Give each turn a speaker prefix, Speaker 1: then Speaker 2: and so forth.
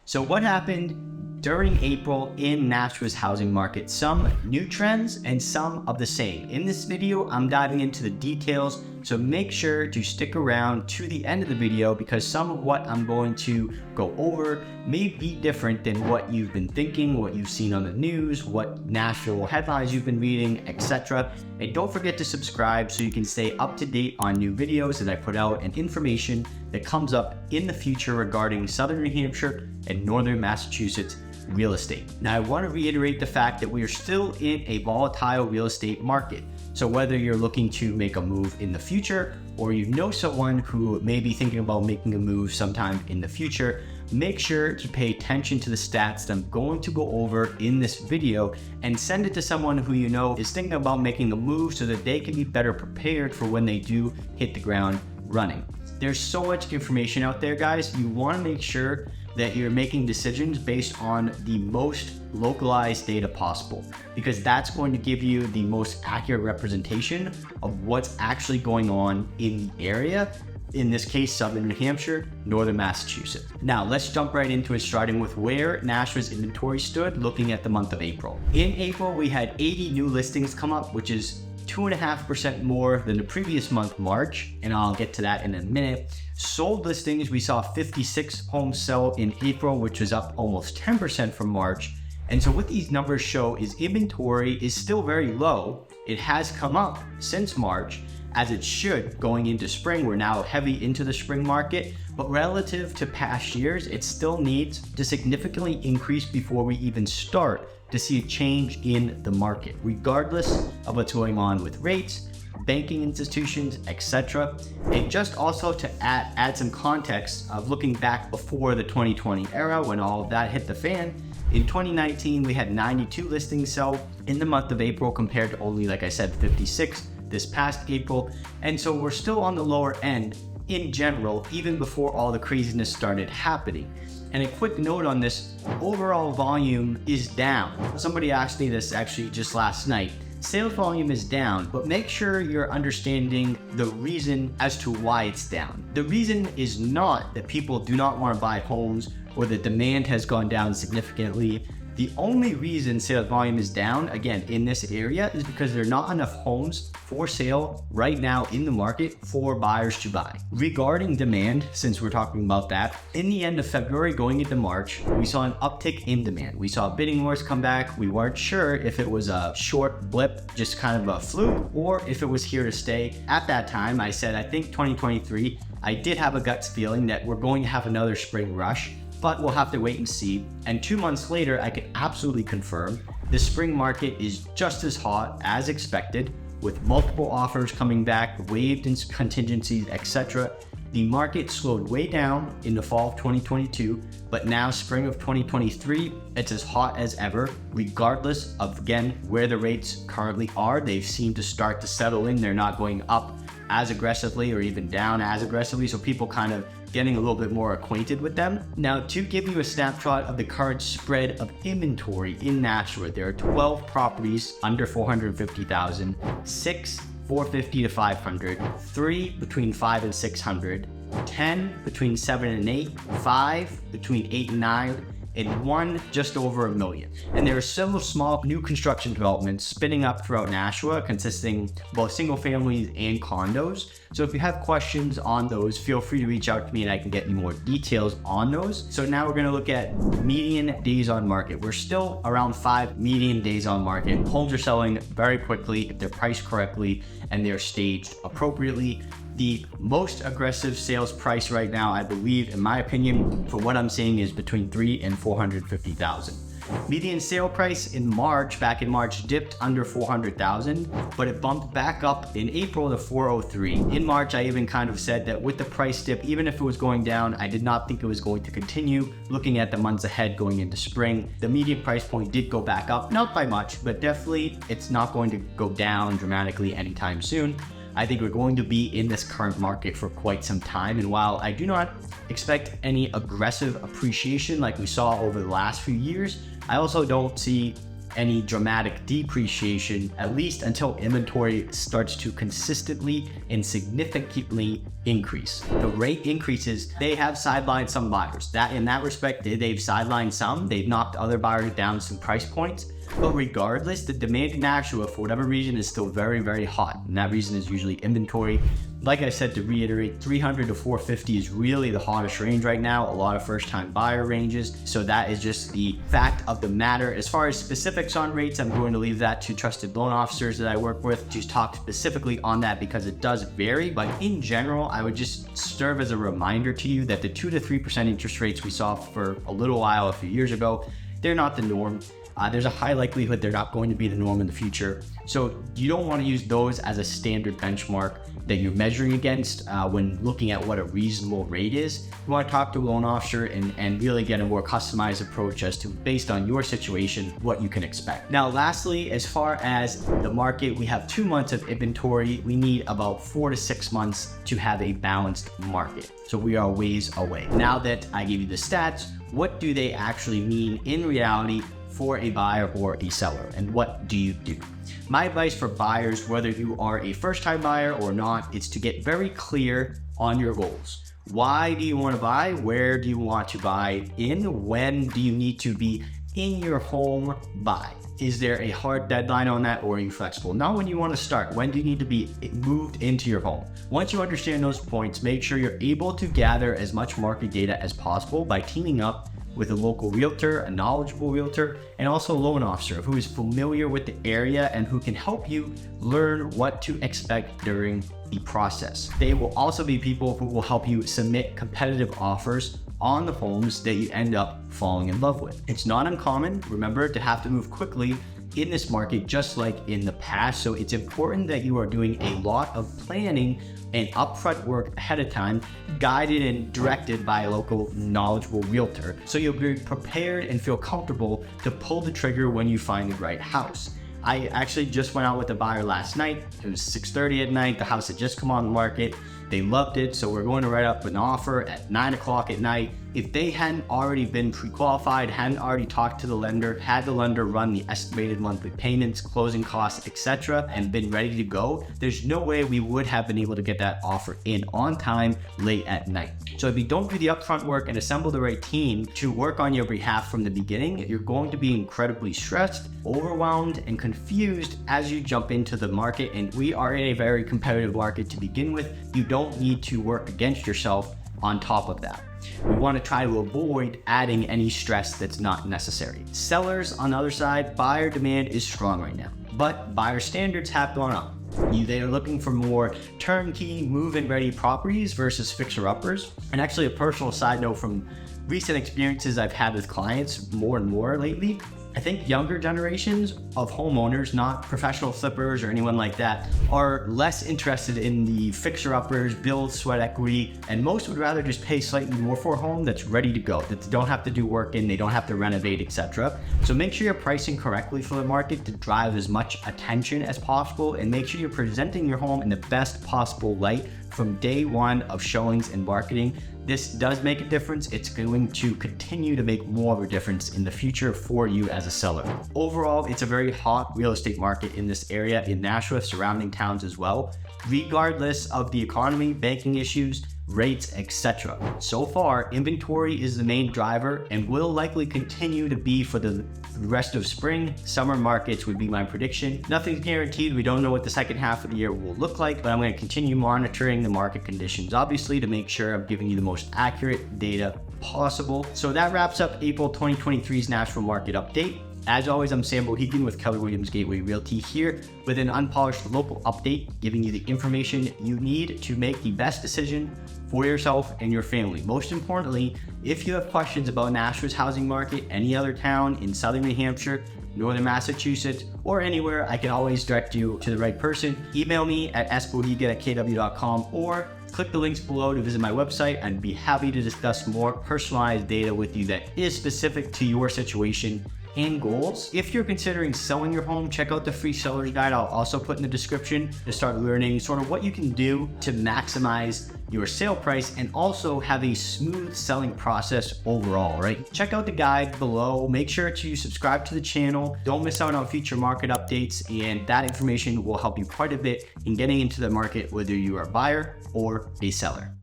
Speaker 1: So what happened during April in Nashua's housing market? Some new trends and some of the same. In this video, I'm diving into the details, so make sure to stick around to the end of the video because some of what I'm going to go over may be different than what you've been thinking, what you've seen on the news, what national headlines you've been reading, etc. And don't forget to subscribe so you can stay up to date on new videos that I put out and information that comes up in the future regarding Southern New Hampshire and Northern Massachusetts real estate. Now, I want to reiterate the fact that we are still in a volatile real estate market. So whether you're looking to make a move in the future or you know someone who may be thinking about making a move sometime in the future, make sure to pay attention to the stats that I'm going to go over in this video and send it to someone who you know is thinking about making a move so that they can be better prepared for when they do hit the ground running. There's so much information out there, guys. You want to make sure that you're making decisions based on the most localized data possible, because that's going to give you the most accurate representation of what's actually going on in the area. In this case, Southern New Hampshire, Northern Massachusetts. Now, let's jump right into it, starting with where Nashua's inventory stood looking at the month of April. In April, we had 80 new listings come up, which is 2.5% more than the previous month, March, and I'll get to that in a minute. Sold listings, we saw 56 homes sell in April, which was up almost 10% from March. And so what these numbers show is inventory is still very low. It has come up since March, as it should going into spring. We're now heavy into the spring market, but relative to past years, it still needs to significantly increase before we even start to see a change in the market, regardless of what's going on with rates, banking institutions, etc. And just also to add some context of looking back before the 2020 era when all of that hit the fan. In 2019, we had 92 listings sell in the month of April compared to only, like I said, 56 this past April. And so we're still on the lower end in general, even before all the craziness started happening. And a quick note on this, overall volume is down. Somebody asked me this actually just last night. Sales volume is down, but make sure you're understanding the reason as to why it's down. The reason is not that people do not want to buy homes or the demand has gone down significantly. The only reason sales volume is down, again, in this area is because there are not enough homes for sale right now in the market for buyers to buy. Regarding demand, since we're talking about that, in the end of February going into March, we saw an uptick in demand. We saw bidding wars come back. We weren't sure if it was a short blip, just kind of a fluke, or if it was here to stay. At that time, I said, I think 2023, I did have a gut feeling that we're going to have another spring rush, but we'll have to wait and see. And 2 months later, I can absolutely confirm the spring market is just as hot as expected, with multiple offers coming back, waived contingencies, etc. The market slowed way down in the fall of 2022, but now spring of 2023, it's as hot as ever, regardless of, again, where the rates currently are. They seem to start to settle in. They're not going up as aggressively or even down as aggressively, so people kind of getting a little bit more acquainted with them. Now, to give you a snapshot of the current spread of inventory in Nashua, there are 12 properties under 450,000, 6 450 to 500, 3 between 5 and 600, 10 between 7 and 8, 5 between 8 and 9, and 1 just over $1 million. And there are several small new construction developments spinning up throughout Nashua, consisting both single families and condos. So if you have questions on those, feel free to reach out to me and I can get you more details on those. So now we're gonna look at median days on market. We're still around 5 median days on market. Homes are selling very quickly if they're priced correctly and they're staged appropriately. The most aggressive sales price right now, I believe, in my opinion, for what I'm seeing, is between $300,000 and $450,000. Median sale price in March, back in March, dipped under $400,000, but it bumped back up in April to $403,000. In March, I even kind of said that with the price dip, even if it was going down, I did not think it was going to continue. Looking at the months ahead going into spring, the median price point did go back up, not by much, but definitely it's not going to go down dramatically anytime soon. I think we're going to be in this current market for quite some time. And while I do not expect any aggressive appreciation like we saw over the last few years, I also don't see any dramatic depreciation, at least until inventory starts to consistently and significantly increase. The rate increases, they have sidelined some buyers. In that respect, they've sidelined some, they've knocked other buyers down some price points. But regardless, the demand in Nashua, for whatever reason, is still very, very hot. And that reason is usually inventory. Like I said, to reiterate, 300 to 450 is really the hottest range right now. A lot of first-time buyer ranges. So that is just the fact of the matter. As far as specifics on rates, I'm going to leave that to trusted loan officers that I work with to talk specifically on that, because it does vary. But in general, I would just serve as a reminder to you that the 2 to 3% interest rates we saw for a little while, a few years ago, they're not the norm. There's a high likelihood they're not going to be the norm in the future. So you don't want to use those as a standard benchmark that you're measuring against when looking at what a reasonable rate is. You want to talk to a loan officer and really get a more customized approach as to, based on your situation, what you can expect. Now, lastly, as far as the market, we have 2 months of inventory. We need about 4 to 6 months to have a balanced market. So we are ways away. Now that I gave you the stats, what do they actually mean in reality for a buyer or a seller, and what do you do? My advice for buyers, whether you are a first-time buyer or not, is to get very clear on your goals. Why do you want to buy? Where do you want to buy in? When do you need to be in your home by? Is there a hard deadline on that, or are you flexible? Not when you want to start. When do you need to be moved into your home? Once you understand those points, make sure you're able to gather as much market data as possible by teaming up with a local realtor, a knowledgeable realtor, and also a loan officer who is familiar with the area and who can help you learn what to expect during the process. They will also be people who will help you submit competitive offers on the homes that you end up falling in love with. It's not uncommon, remember, to have to move quickly in this market, just like in the past. So it's important that you are doing a lot of planning and upfront work ahead of time, guided and directed by a local knowledgeable realtor. So you'll be prepared and feel comfortable to pull the trigger when you find the right house. I actually just went out with a buyer last night. It was 6:30 at night. The house had just come on the market. They loved it, so we're going to write up an offer at 9 o'clock at night. If they hadn't already been pre-qualified, hadn't already talked to the lender, had the lender run the estimated monthly payments, closing costs, etc., and been ready to go, there's no way we would have been able to get that offer in on time late at night. So if you don't do the upfront work and assemble the right team to work on your behalf from the beginning, you're going to be incredibly stressed, overwhelmed, and confused as you jump into the market. And we are in a very competitive market to begin with. You don't need to work against yourself on top of that. We want to try to avoid adding any stress that's not necessary. Sellers, on the other side, buyer demand is strong right now, but buyer standards have gone up. They are looking for more turnkey, move-in ready properties versus fixer-uppers. And actually, a personal side note from recent experiences I've had with clients more and more lately, I think younger generations of homeowners, not professional flippers or anyone like that, are less interested in the fixer-uppers, build sweat equity, and most would rather just pay slightly more for a home that's ready to go, that they don't have to do work in, they don't have to renovate, etc. So make sure you're pricing correctly for the market to drive as much attention as possible, and make sure you're presenting your home in the best possible light from day one of showings and marketing. This does make a difference. It's going to continue to make more of a difference in the future for you as a seller. Overall, it's a very hot real estate market in this area, in Nashua, surrounding towns as well, regardless of the economy, banking issues, rates, etc. So far, inventory is the main driver and will likely continue to be for the rest of spring. Summer markets would be my prediction. Nothing's guaranteed. We don't know what the second half of the year will look like, but I'm going to continue monitoring the market conditions, obviously, to make sure I'm giving you the most accurate data possible. So that wraps up April 2023's Nashua market update. As always, I'm SBoghigian with Keller Gateway Realty, here with an unpolished local update, giving you the information you need to make the best decision for yourself and your family. Most importantly, if you have questions about Nashua's housing market, any other town in southern New Hampshire, northern Massachusetts, or anywhere, I can always direct you to the right person. Email me at sboghigian@kw.com or click the links below to visit my website. I'd be happy to discuss more personalized data with you that is specific to your situation and goals. If you're considering selling your home, check out the free seller's guide I'll also put in the description to start learning sort of what you can do to maximize your sale price and also have a smooth selling process overall, right? Check out the guide below. Make sure to subscribe to the channel. Don't miss out on future market updates, and that information will help you quite a bit in getting into the market, whether you are a buyer or a seller.